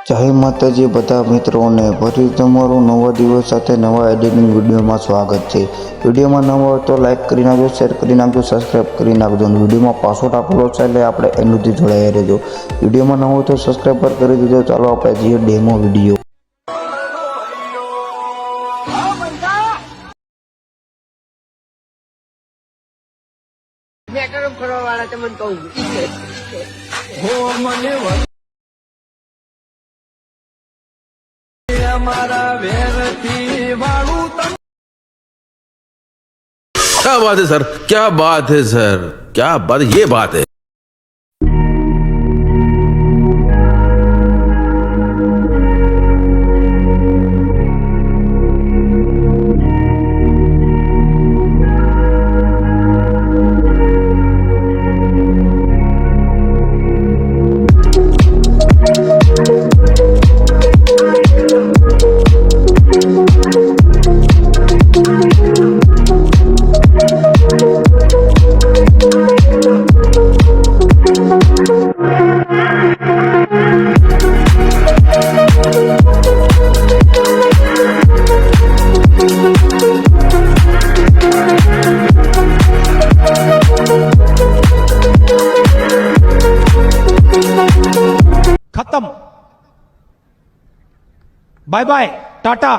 જય માતાજી બધા મિત્રોને ફરી તમારું નવા દિવસ સાથે નવા એડિટિંગ વિડીયોમાં સ્વાગત છે। વિડીયોમાં નવા હોય તો લાઈક કરી નાખજો, શેર કરી નાખજો, સબસ્ક્રાઈબ કરી નાખજો અને વિડીયોમાં પાસવર્ડ આપેલો છે એટલે આપણે એનાથી જોડાઈ રહેજો। વિડીયોમાં નવો હોય તો સબસ્ક્રાઈબ પર કરી દેજો। ચાલો આપણે જઈએ ડેમો વિડીયો। क्या बात है सर, क्या बात है सर, क्या बात, ये बात है। खत्म, बाय बाय, टाटा।